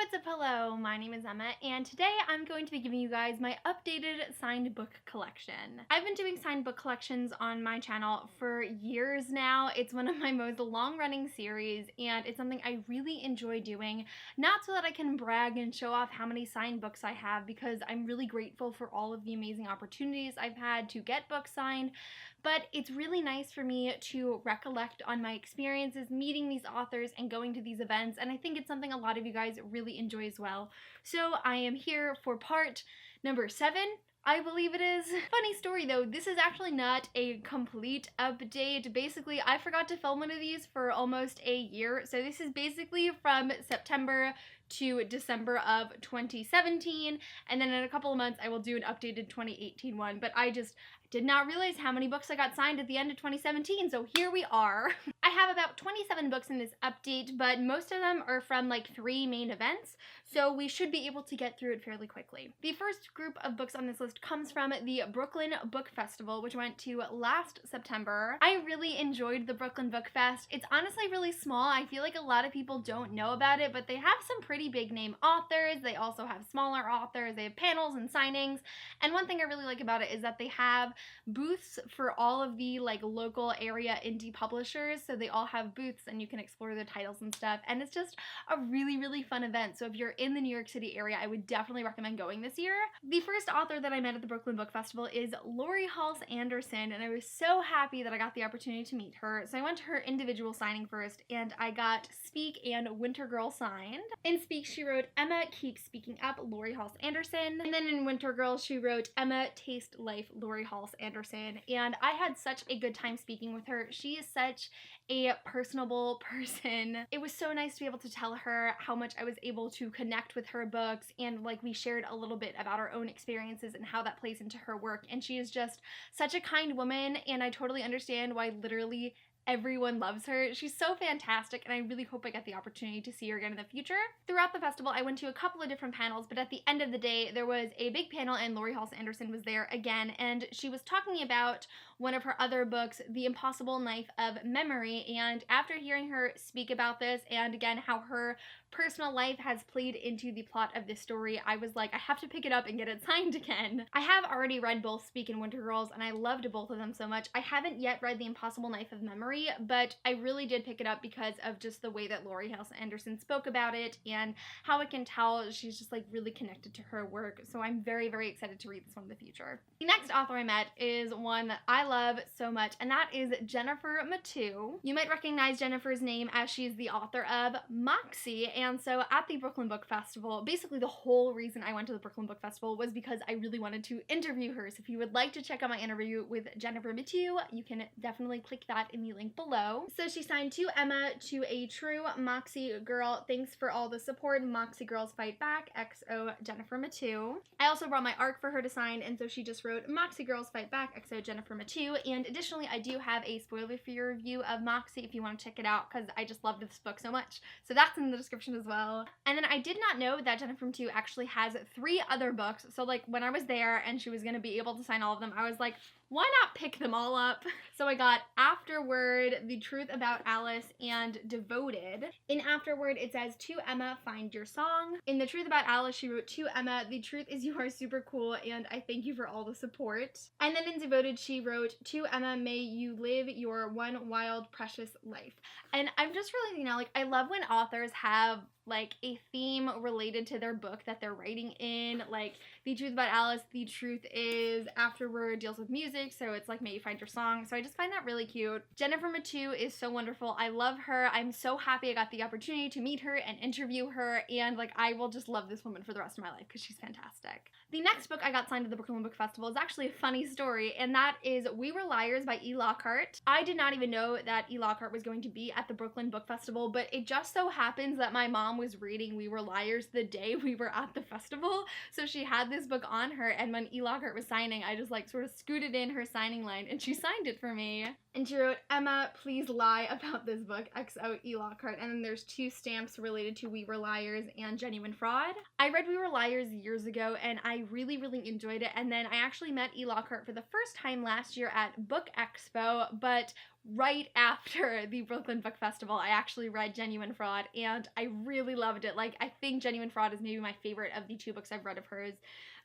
what's up? Hello, my name is Emma, and today I'm going to be giving you guys my updated signed book collection. I've been doing signed book collections on my channel for years now. It's one of my most long-running series, and it's something I really enjoy doing, not so that I can brag and show off how many signed books I have, because I'm really grateful for all of the amazing opportunities I've had to get books signed, but it's really nice for me to recollect on my experiences meeting these authors and going to these events, and I think it's something a lot of you guys really enjoy as well. So I am here for part number 7, I believe it is. Funny story though, this is actually not a complete update. Basically, I forgot to film one of these for almost a year, so this is basically from September to December of 2017, and then in a couple of months I will do an updated 2018 one, but I just did not realize how many books I got signed at the end of 2017, so here we are. I have about 27 books in this update, but most of them are from like 3 main events, so we should be able to get through it fairly quickly. The first group of books on this list comes from the Brooklyn Book Festival, which went to last September. I really enjoyed the Brooklyn Book Fest. It's honestly really small. I feel like a lot of people don't know about it, but they have some pretty big name authors. They also have smaller authors. They have panels and signings, and one thing I really like about it is that they have booths for all of the like local area indie publishers, so they all have booths and you can explore their titles and stuff, and it's just a really fun event. So if you're in the New York City area, I would definitely recommend going this year. The first author that I met at the Brooklyn Book Festival is Lori Halse Anderson, and I was so happy that I got the opportunity to meet her. So I went to her individual signing first, and I got Speak and Winter Girl signed. In Speak, she wrote, "Emma, keep speaking up, Lori Halse Anderson." And then in Winter Girl, she wrote, "Emma, taste life, Lori Halse Anderson." And I had such a good time speaking with her. She is such a personable person. It was so nice to be able to tell her how much I was able to connect with her books, and like we shared a little bit about our own experiences and how that plays into her work. And she is just such a kind woman, and I totally understand why literally everyone loves her. She's so fantastic, and I really hope I get the opportunity to see her again in the future. Throughout the festival, I went to a couple of different panels, but at the end of the day, there was a big panel and Lori Halse Anderson was there again, and she was talking about one of her other books, The Impossible Knife of Memory, and after hearing her speak about this, and again, how her personal life has played into the plot of this story, I was like, I have to pick it up and get it signed again. I have already read both Speak and Winter Girls, and I loved both of them so much. I haven't yet read The Impossible Knife of Memory, but I really did pick it up because of just the way that Lori Halse Anderson spoke about it, and how I can tell she's just like really connected to her work, so I'm very excited to read this one in the future. The next author I met is one that I love so much, and that is Jennifer Mathieu. You might recognize Jennifer's name as she's the author of Moxie, and so at the Brooklyn Book Festival, basically the whole reason I went to the Brooklyn Book Festival was because I really wanted to interview her. So if you would like to check out my interview with Jennifer Mathieu, you can definitely click that in the link below. So she signed, "To Emma, to a true Moxie girl, thanks for all the support. Moxie girls fight back. XO Jennifer Mathieu." I also brought my ARC for her to sign, and so she just wrote, "Moxie girls fight back. XO Jennifer Mathieu." And additionally, I do have a spoiler-free review of Moxie if you want to check it out, because I just love this book so much. So that's in the description as well. And then I did not know that Jennifer Mathieu actually has 3 other books. So like when I was there and she was going to be able to sign all of them, I was like, why not pick them all up? So I got Afterward, The Truth About Alice, and Devoted. In Afterward, it says, "To Emma, find your song." In The Truth About Alice, she wrote, "To Emma, the truth is you are super cool, and I thank you for all the support." And then in Devoted, she wrote, "To Emma, may you live your one wild, precious life." And I'm just really, like, I love when authors have like a theme related to their book that they're writing in. Like The Truth About Alice, the truth is Afterward deals with music, so it's like, may you find your song. So I just find that really cute. Jennifer Mathieu is so wonderful. I love her. I'm so happy I got the opportunity to meet her and interview her, and like I will just love this woman for the rest of my life because she's fantastic. The next book I got signed at the Brooklyn Book Festival is actually a funny story, and that is We Were Liars by E. Lockhart. I did not even know that E. Lockhart was going to be at the Brooklyn Book Festival, but it just so happens that my mom was reading We Were Liars the day we were at the festival, so she had this book on her, and when E. Lockhart was signing, I just like sort of scooted in her signing line and she signed it for me. And she wrote, Emma, please lie about this book, XO E. Lockhart. And then there's 2 stamps related to We Were Liars and Genuine Fraud. I read We Were Liars years ago and I really, really enjoyed it. And then I actually met E. Lockhart for the first time last year at Book Expo, but right after the Brooklyn Book Festival, I actually read Genuine Fraud and I really loved it. Like, I think Genuine Fraud is maybe my favorite of the 2 books I've read of hers.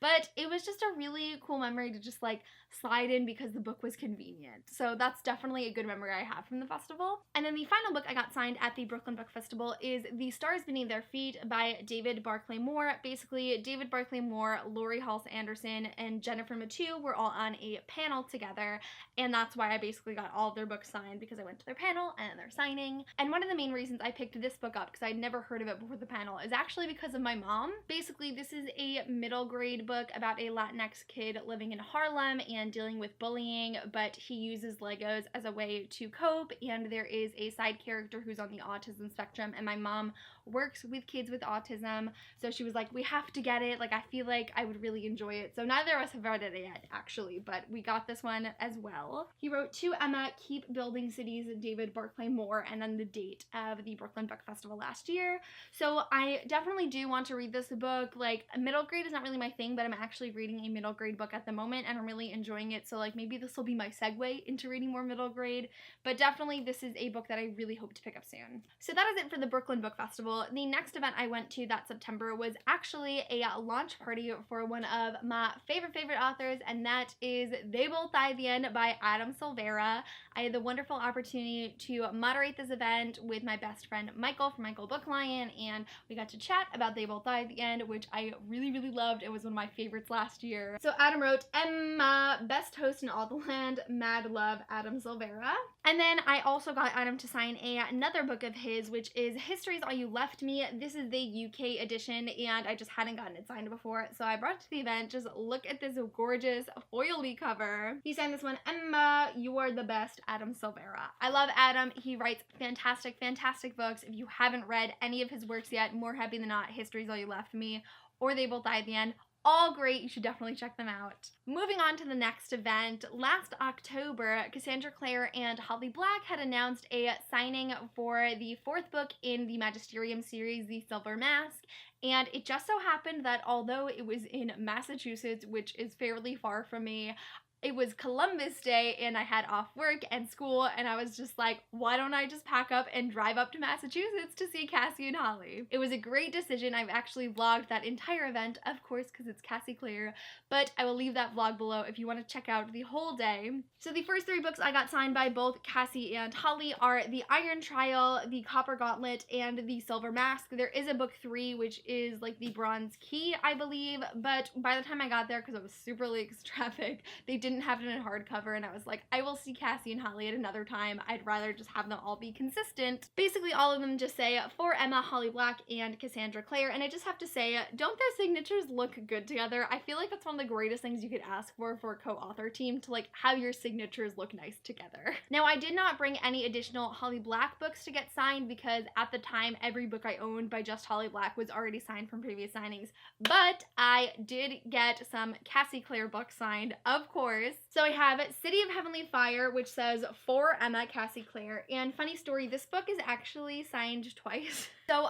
But it was just a really cool memory to just like slide in because the book was convenient. So that's definitely a good memory I have from the festival. And then the final book I got signed at the Brooklyn Book Festival is The Stars Beneath Their Feet by David Barclay Moore. Basically, David Barclay Moore, Laurie Halse Anderson, and Jennifer Mathieu were all on a panel together. And that's why I basically got all of their books signed, because I went to their panel and their signing. And one of the main reasons I picked this book up, because I'd never heard of it before the panel, is actually because of my mom. Basically, this is a middle grade book about a Latinx kid living in Harlem and dealing with bullying, but he uses Legos as a way to cope, and there is a side character who's on the autism spectrum, and my mom works with kids with autism, so she was like, we have to get it, like I feel like I would really enjoy it. So neither of us have read it yet, actually, but we got this one as well. He wrote, to Emma, keep building cities, David Barclay Moore, and then the date of the Brooklyn Book Festival last year. So I definitely do want to read this book. Like, middle grade is not really my thing, but I'm actually reading a middle grade book at the moment and I'm really enjoying it, so like maybe this will be my segue into reading more middle grade, but definitely this is a book that I really hope to pick up soon. So that is it for the Brooklyn Book Festival. The next event I went to that September was actually a launch party for one of my favorite authors, and that is They Both Die at the End by Adam Silvera. I had the wonderful opportunity to moderate this event with my best friend Michael from Michael Book Lion, and we got to chat about They Both Die at the End, which I really, really loved. It was one of my favorites last year. So Adam wrote, Emma, best host in all the land, mad love, Adam Silvera. And then I also got Adam to sign another book of his, which is History's All You Left Me. This is the UK edition, and I just hadn't gotten it signed before, so I brought it to the event. Just look at this gorgeous foily cover. He signed this one, Emma, you are the best, Adam Silvera. I love Adam. He writes fantastic, fantastic books. If you haven't read any of his works yet, more happy than not, History's All You Left Me, or They Both Die at the End, all great. You should definitely check them out. Moving on to the next event, last October, Cassandra Clare and Holly Black had announced a signing for the 4th book in the Magisterium series, The Silver Mask, and it just so happened that although it was in Massachusetts, which is fairly far from me, it was Columbus Day and I had off work and school, and I was just like, why don't I just pack up and drive up to Massachusetts to see Cassie and Holly? It was a great decision. I've actually vlogged that entire event, of course, because it's Cassie Clare, but I will leave that vlog below if you want to check out the whole day. So the first 3 books I got signed by both Cassie and Holly are The Iron Trial, The Copper Gauntlet, and The Silver Mask. There is a book 3, which is like The Bronze Key, I believe, but by the time I got there, because it was super late because traffic, they didn't have it in hardcover, and I was like, I will see Cassie and Holly at another time. I'd rather just have them all be consistent. Basically, all of them just say, for Emma, Holly Black, and Cassandra Clare, and I just have to say, don't their signatures look good together? I feel like that's one of the greatest things you could ask for a co-author team, to like have your signatures look nice together. Now, I did not bring any additional Holly Black books to get signed because at the time, every book I owned by just Holly Black was already signed from previous signings, but I did get some Cassie Clare books signed, of course. So I have City of Heavenly Fire, which says for Emma, Cassie Clare, and funny story, this book is actually signed twice. So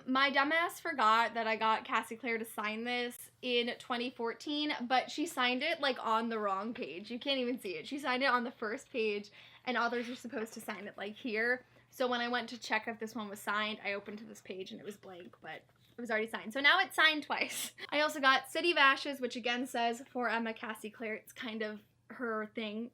my dumbass forgot that I got Cassie Clare to sign this in 2014, but she signed it like on the wrong page. You can't even see it. She signed it on the first page, and authors are supposed to sign it like here. So when I went to check if this one was signed, I opened to this page and it was blank, but it was already signed. So now it's signed twice. I also got City of Ashes, which again says for Emma, Cassie Clare. It's kind of her thing.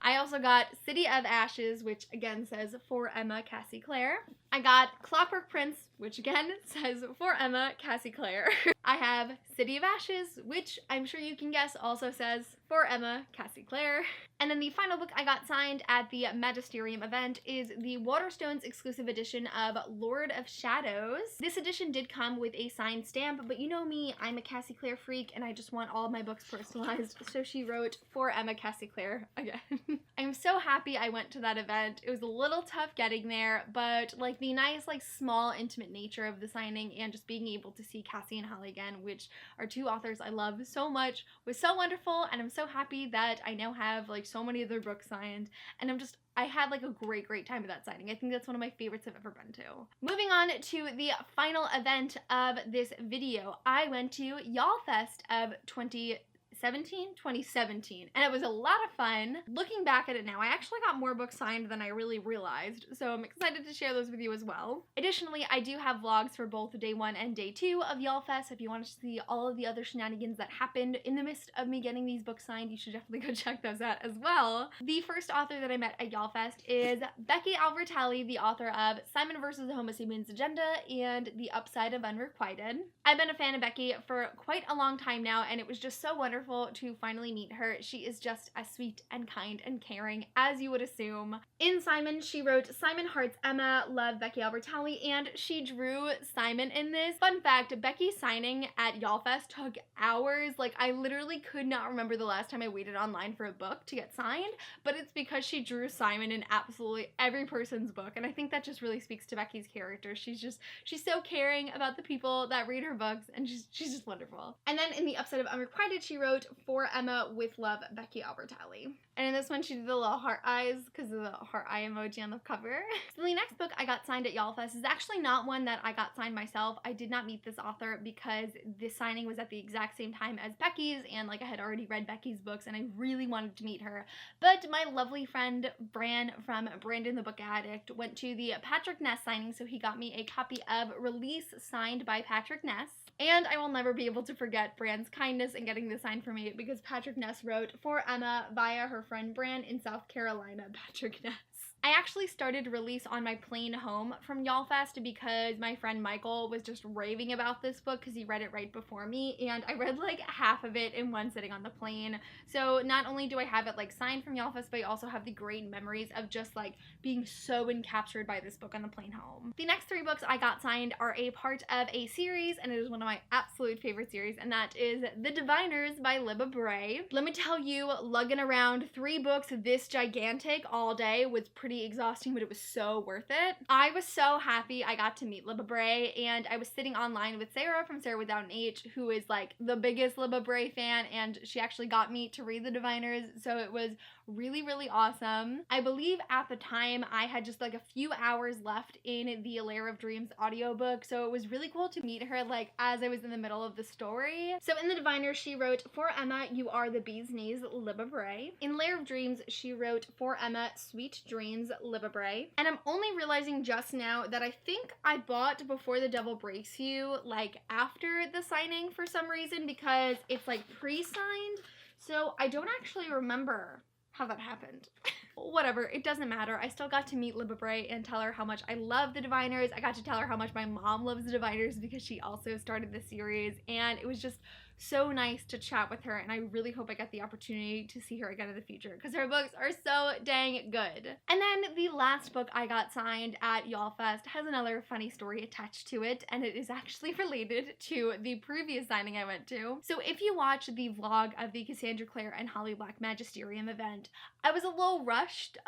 I also got City of Ashes, which again says for Emma, Cassie Clare. I got Clockwork Prince, which again says for Emma, Cassie Clare. I have City of Ashes, which I'm sure you can guess also says for Emma, Cassie Clare. And then the final book I got signed at the Magisterium event is the Waterstones exclusive edition of Lord of Shadows. This edition did come with a signed stamp, but you know me, I'm a Cassie Clare freak and I just want all of my books personalized, so she wrote for Emma, Cassie Clare again. I'm so happy I went to that event. It was a little tough getting there, but like the nice like small intimate nature of the signing and just being able to see Cassie and Holly again, which are 2 authors I love so much, was so wonderful, and I'm so happy that I now have like so many of their books signed, and I'm just I had like a great time at that signing. I think that's one of my favorites I've ever been to. Moving on to the final event of this video, I went to YALL Fest of 2017, and it was a lot of fun. Looking back at it now, I actually got more books signed than I really realized, so I'm excited to share those with you as well. Additionally, I do have vlogs for both day 1 and day 2 of YALL Fest. If you want to see all of the other shenanigans that happened in the midst of me getting these books signed, you should definitely go check those out as well. The first author that I met at YALL Fest is Becky Albertalli, the author of Simon vs. the Homo Sapiens Agenda and The Upside of Unrequited. I've been a fan of Becky for quite a long time now, and it was just so wonderful to finally meet her. She is just as sweet and kind and caring as you would assume. In Simon, she wrote Simon Hearts Emma, love Becky Albertalli, and she drew Simon in this. Fun fact, Becky's signing at YALL Fest took hours. Like, I literally could not remember the last time I waited online for a book to get signed, but it's because she drew Simon in absolutely every person's book, and I think that just really speaks to Becky's character. She's so caring about the people that read her books, and she's just wonderful. And then in The Upside of Unrequited, she wrote For Emma, with love, Becky Albertalli. And in this one, she did the little heart eyes because of the heart eye emoji on the cover. So the next book I got signed at YALL Fest is actually not one that I got signed myself. I did not meet this author because this signing was at the exact same time as Becky's, and like I had already read Becky's books and I really wanted to meet her. But my lovely friend Bran from Brandon the Book Addict went to the Patrick Ness signing, so he got me a copy of Release signed by Patrick Ness. And I will never be able to forget Bran's kindness in getting this signed for me because Patrick Ness wrote For Emma via her friend Bran in South Carolina. Patrick Ness. I actually started Release on my plane home from YALL Fest because my friend Michael was just raving about this book because he read it right before me, and I read like half of it in one sitting on the plane. So not only do I have it like signed from YALL Fest, but I also have the great memories of just like being so encaptured by this book on the plane home. The next 3 books I got signed are a part of a series, and it is one of my absolute favorite series, and that is The Diviners by Libba Bray. Let me tell you, lugging around 3 books this gigantic all day was pretty exhausting, but it was so worth it. I was so happy I got to meet Libba Bray, and I was sitting online with Sarah from Sarah Without an H, who is like the biggest Libba Bray fan, and she actually got me to read The Diviners, so it was really awesome. I believe at the time I had just like a few hours left in the Lair of Dreams audiobook, so it was really cool to meet her like as I was in the middle of the story. So in The Diviners, she wrote For Emma, You Are the Bee's Knees, Libba Bray. In Lair of Dreams, she wrote For Emma, Sweet Dreams, Libba Bray. And I'm only realizing just now that I think I bought Before the Devil Breaks You like after the signing for some reason because it's like pre-signed, so I don't actually remember how that happened. Whatever, it doesn't matter. I still got to meet Libba Bray and tell her how much I love The Diviners. I got to tell her how much my mom loves The Diviners because she also started the series, and it was just so nice to chat with her, and I really hope I get the opportunity to see her again in the future because her books are so dang good. And then the last book I got signed at YALL Fest has another funny story attached to it, and it is actually related to the previous signing I went to. So if you watch the vlog of the Cassandra Clare and Holly Black Magisterium event, I was a little rushed.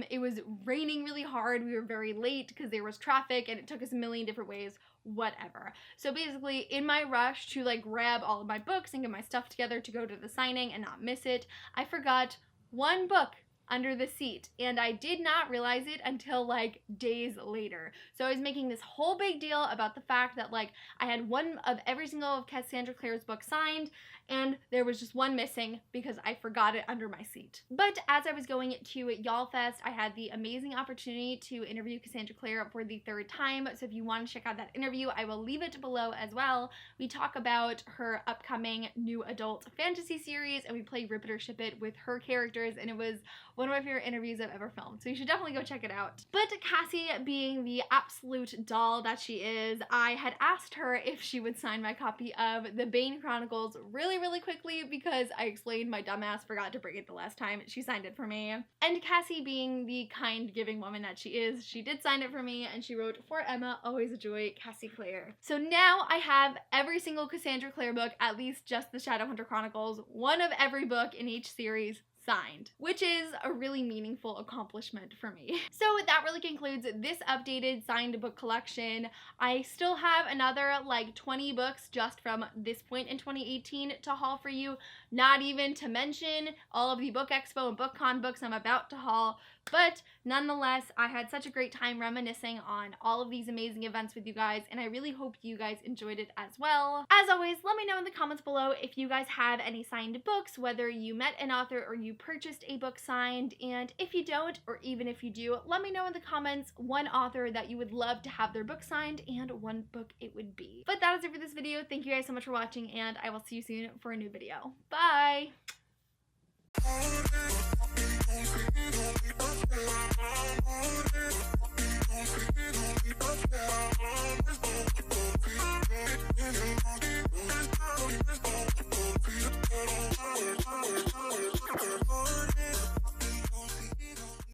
It was raining really hard. We were very late because there was traffic, and it took us a million different ways. Whatever. So basically, in my rush to like grab all of my books and get my stuff together to go to the signing and not miss it, I forgot one book under the seat, and I did not realize it until like days later. So I was making this whole big deal about the fact that like I had one of every single of Cassandra Clare's books signed, and there was just one missing because I forgot it under my seat. But as I was going to YALL Fest, I had the amazing opportunity to interview Cassandra Clare for the 3rd time, so if you want to check out that interview, I will leave it below as well. We talk about her upcoming new adult fantasy series, and we play Rip It or Ship It with her characters, and it was one of my favorite interviews I've ever filmed, so you should definitely go check it out. But Cassie, being the absolute doll that she is, I had asked her if she would sign my copy of The Bane Chronicles really quickly because I explained my dumbass forgot to bring it the last time. She signed it for me. And Cassie, being the kind, giving woman that she is, she did sign it for me, and she wrote For Emma, Always a Joy, Cassie Clare. So now I have every single Cassandra Clare book, at least just the Shadowhunter Chronicles, one of every book in each series signed, which is a really meaningful accomplishment for me. So that really concludes this updated signed book collection. I still have another like 20 books just from this point in 2018 to haul for you, not even to mention all of the Book Expo and BookCon books I'm about to haul. But nonetheless, I had such a great time reminiscing on all of these amazing events with you guys, and I really hope you guys enjoyed it as well. As always, let me know in the comments below if you guys have any signed books, whether you met an author or you purchased a book signed, and if you don't, or even if you do, let me know in the comments one author that you would love to have their book signed and one book it would be. But that is it for this video. Thank you guys so much for watching, and I will see you soon for a new video. Bye!